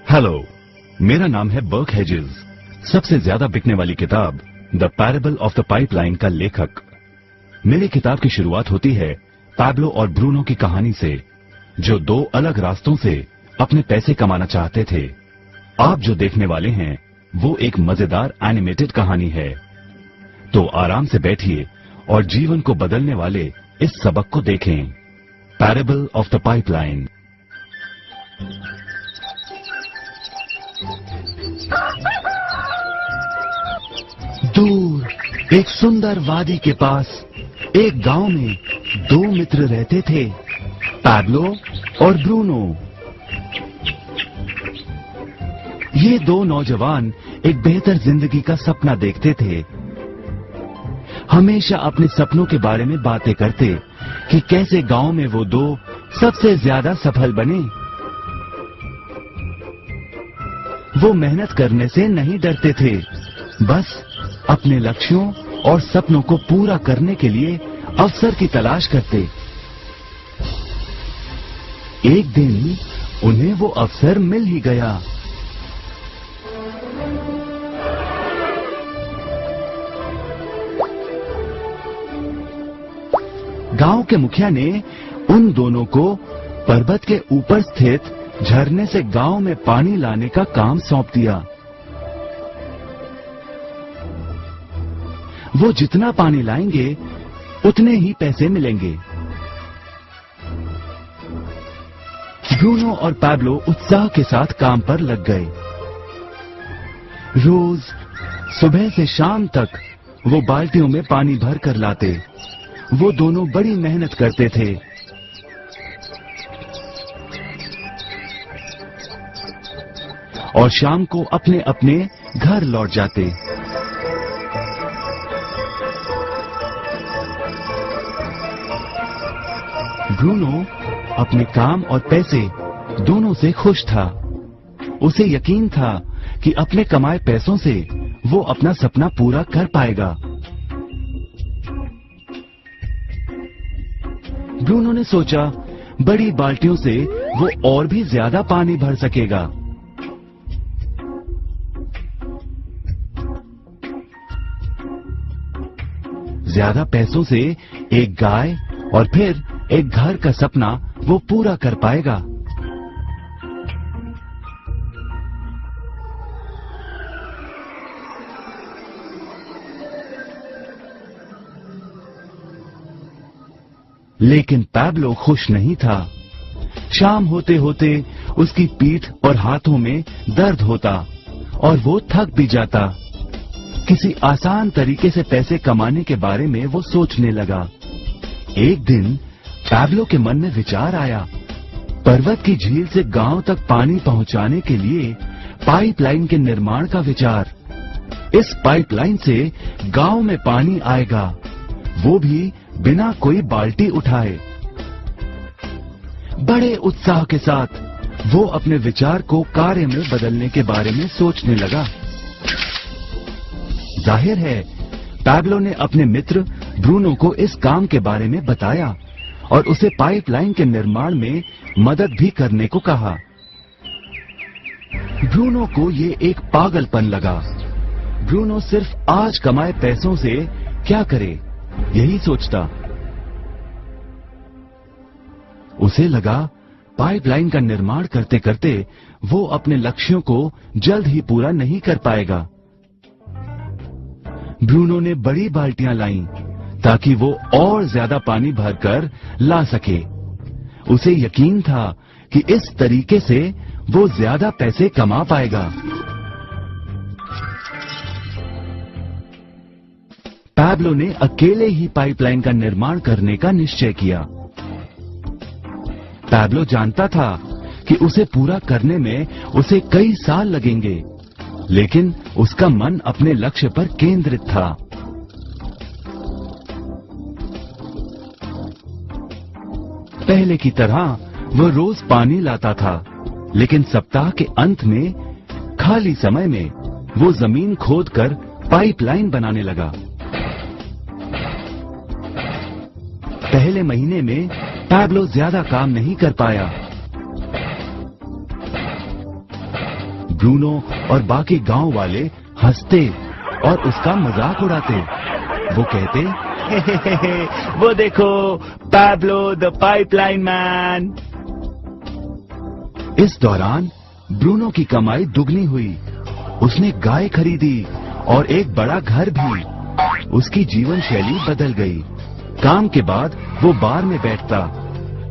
Hello, मेरा नाम है बर्क हेजेस। सबसे ज्यादा बिकने वाली किताब the parable of the pipeline का लेखक। मेरी किताब की शुरुआत होती है पैब्लो और ब्रूनो की कहानी से, जो दो अलग रास्तों से अपने पैसे कमाना चाहते थे। आप जो देखने वाले हैं वो एक मजेदार एनिमेटेड कहानी है। तो आराम से बैठिए और जीवन को बदलने वाले इस सबक को देखें, पैरेबल ऑफ द पाइपलाइन। दूर एक सुंदर वादी के पास एक गांव में दो मित्र रहते थे, पैब्लो और ब्रूनो। ये दो नौजवान एक बेहतर जिंदगी का सपना देखते थे। हमेशा अपने सपनों के बारे में बातें करते कि कैसे गांव में वो दो सबसे ज्यादा सफल बने। वो मेहनत करने से नहीं डरते थे, बस अपने लक्ष्यों और सपनों को पूरा करने के लिए अवसर की तलाश करते। एक दिन उन्हें वो अवसर मिल ही गया। गांव के मुखिया ने उन दोनों को पर्वत के ऊपर स्थित झरने से गांव में पानी लाने का काम सौंप दिया। वो जितना पानी लाएंगे उतने ही पैसे मिलेंगे। ब्रूनो और पैब्लो उत्साह के साथ काम पर लग गए। रोज सुबह से शाम तक वो बाल्टियों में पानी भर कर लाते। वो दोनों बड़ी मेहनत करते थे। और शाम को अपने अपने घर लौट जाते। ब्रूनो अपने काम और पैसे दोनों से खुश था। उसे यकीन था कि अपने कमाए पैसों से वो अपना सपना पूरा कर पाएगा। ब्रूनो ने सोचा बड़ी बाल्टियों से वो और भी ज्यादा पानी भर सकेगा। ज्यादा पैसों से एक गाय और फिर एक घर का सपना वो पूरा कर पाएगा। लेकिन पैब्लो खुश नहीं था। शाम होते होते उसकी पीठ और हाथों में दर्द होता और वो थक भी जाता। किसी आसान तरीके से पैसे कमाने के बारे में वो सोचने लगा। एक दिन पैब्लो के मन में विचार आया, पर्वत की झील से गांव तक पानी पहुंचाने के लिए पाइपलाइन के निर्माण का विचार। इस पाइपलाइन से गांव में पानी आएगा, वो भी बिना कोई बाल्टी उठाए। बड़े उत्साह के साथ वो अपने विचार को कार्य में बदलने के बारे में सोचने लगा। जाहिर है पैब्लो ने अपने मित्र ब्रूनो को इस काम के बारे में बताया और उसे पाइपलाइन के निर्माण में मदद भी करने को कहा। ब्रूनो को ये एक पागलपन लगा। ब्रूनो सिर्फ आज कमाए पैसों से क्या करे, यही सोचता। उसे लगा पाइपलाइन का निर्माण करते करते वो अपने लक्ष्यों को जल्द ही पूरा नहीं कर पाएगा। ब्रूनो ने बड़ी बाल्टियां लाईं ताकि वो और ज्यादा पानी भरकर ला सके। उसे यकीन था कि इस तरीके से वो ज्यादा पैसे कमा पाएगा। पैब्लो ने अकेले ही पाइपलाइन का निर्माण करने का निश्चय किया। पैब्लो जानता था कि उसे पूरा करने में उसे कई साल लगेंगे, लेकिन उसका मन अपने लक्ष्य पर केंद्रित था। पहले की तरह वो रोज पानी लाता था, लेकिन सप्ताह के अंत में खाली समय में वो जमीन खोदकर पाइपलाइन बनाने लगा। पहले महीने में पैब्लो ज्यादा काम नहीं कर पाया। ब्रूनो और बाकी गांव वाले हंसते और उसका मजाक उड़ाते। वो कहते, वो देखो पैब्लो द पाइपलाइन मैन। इस दौरान ब्रूनो की कमाई दुगनी हुई। उसने गाय खरीदी और एक बड़ा घर भी। उसकी जीवन शैली बदल गई। काम के बाद वो बार में बैठता।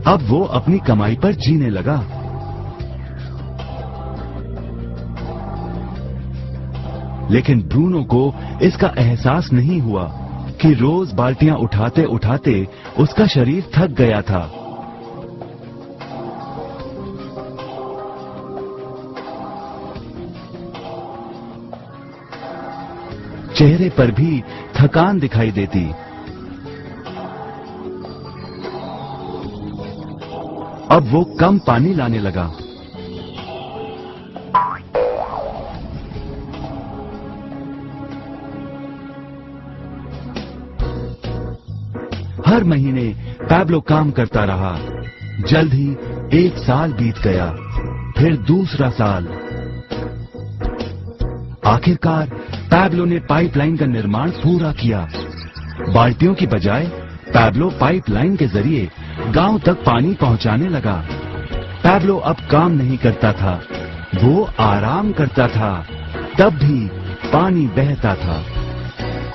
अब वो अपनी कमाई पर जीने लगा। लेकिन ब्रूनो को इसका एहसास नहीं हुआ कि रोज बाल्टियां उठाते उठाते उसका शरीर थक गया था। चेहरे पर भी थकान दिखाई देती। अब वो कम पानी लाने लगा। हर महीने पैब्लो काम करता रहा। जल्द ही 1 साल बीत गया, फिर दूसरा साल। आखिरकार पैब्लो ने पाइपलाइन का निर्माण पूरा किया। बाल्टियों की बजाय पैब्लो पाइपलाइन के जरिए गांव तक पानी पहुंचाने लगा। पैब्लो अब काम नहीं करता था, वो आराम करता था। तब भी पानी बहता था।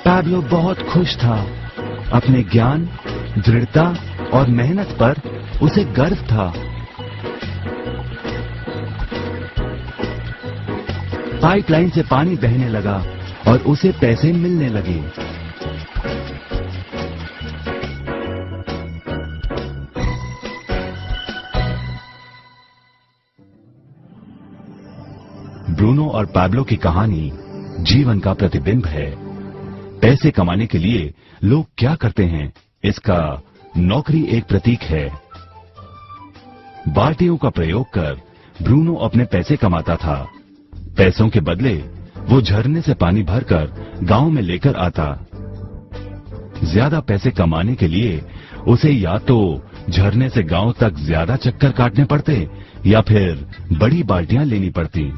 पैब्लो बहुत खुश था। अपने ज्ञान, दृढ़ता और मेहनत पर उसे गर्व था। पाइपलाइन से पानी बहने लगा और उसे पैसे मिलने लगे। ब्रूनो और पैब्लो की कहानी जीवन का प्रतिबिंब है। पैसे कमाने के लिए लोग क्या करते हैं, इसका नौकरी एक प्रतीक है। बाल्टियों का प्रयोग कर ब्रूनो अपने पैसे कमाता था। पैसों के बदले वो झरने से पानी भरकर गांव में लेकर आता। ज्यादा पैसे कमाने के लिए उसे या तो झरने से गांव तक ज्यादा चक्कर काटने पड़ते या फिर बड़ी बाल्टियां लेनी पड़ती।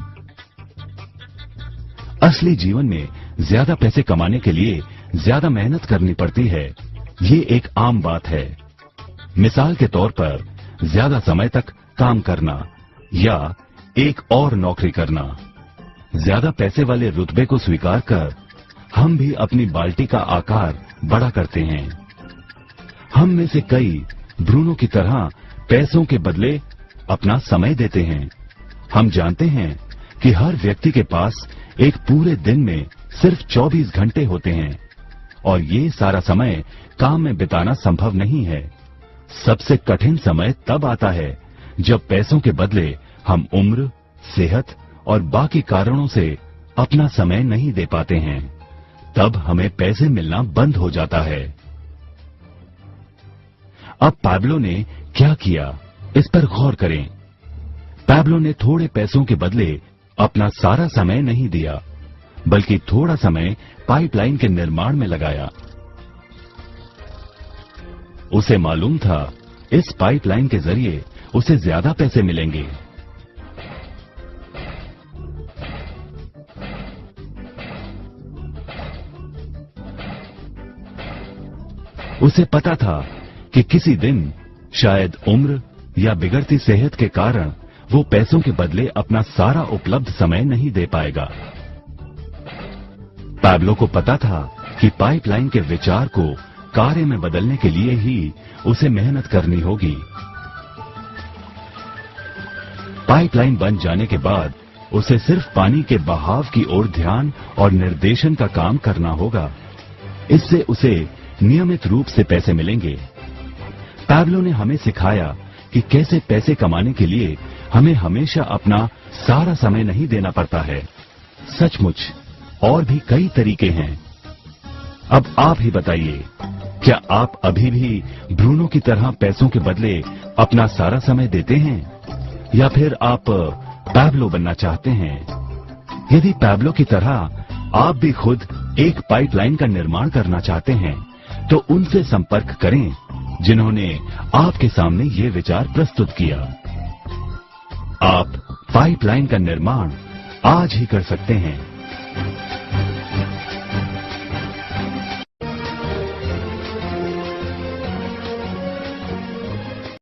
असली जीवन में ज्यादा पैसे कमाने के लिए ज्यादा मेहनत करनी पड़ती है। ये एक आम बात है। मिसाल के तौर पर ज्यादा समय तक काम करना या एक और नौकरी करना। ज्यादा पैसे वाले रुतबे को स्वीकार कर हम भी अपनी बाल्टी का आकार बड़ा करते हैं। हम में से कई ब्रूनो की तरह पैसों के बदले अपना समय देते हैं। हम जानते हैं कि हर व्यक्ति के पास एक पूरे दिन में सिर्फ 24 घंटे होते हैं और ये सारा समय काम में बिताना संभव नहीं है। सबसे कठिन समय तब आता है जब पैसों के बदले हम उम्र, सेहत और बाकी कारणों से अपना समय नहीं दे पाते हैं। तब हमें पैसे मिलना बंद हो जाता है। अब पैब्लो ने क्या किया, इस पर गौर करें। पैब्लो ने थोड़े पैसों के बदले अपना सारा समय नहीं दिया, बल्कि थोड़ा समय पाइपलाइन के निर्माण में लगाया। उसे मालूम था इस पाइपलाइन के जरिए उसे ज्यादा पैसे मिलेंगे। उसे पता था कि किसी दिन शायद उम्र या बिगड़ती सेहत के कारण वो पैसों के बदले अपना सारा उपलब्ध समय नहीं दे पाएगा। पैब्लो को पता था कि पाइपलाइन के विचार को कार्य में बदलने के लिए ही उसे मेहनत करनी होगी। पाइपलाइन बन जाने के बाद उसे सिर्फ पानी के बहाव की ओर ध्यान और निर्देशन का काम करना होगा। इससे उसे नियमित रूप से पैसे मिलेंगे। पैब्लो ने हमें सिखाया कि कैसे पैसे कमाने के लिए हमें हमेशा अपना सारा समय नहीं देना पड़ता है। सचमुच और भी कई तरीके हैं। अब आप ही बताइए, क्या आप अभी भी ब्रूनो की तरह पैसों के बदले अपना सारा समय देते हैं या फिर आप पैब्लो बनना चाहते हैं? यदि पैब्लो की तरह आप भी खुद एक पाइपलाइन का निर्माण करना चाहते हैं तो उनसे संपर्क करें जिन्होंने आपके सामने ये विचार प्रस्तुत किया। आप पाइपलाइन का निर्माण आज ही कर सकते हैं।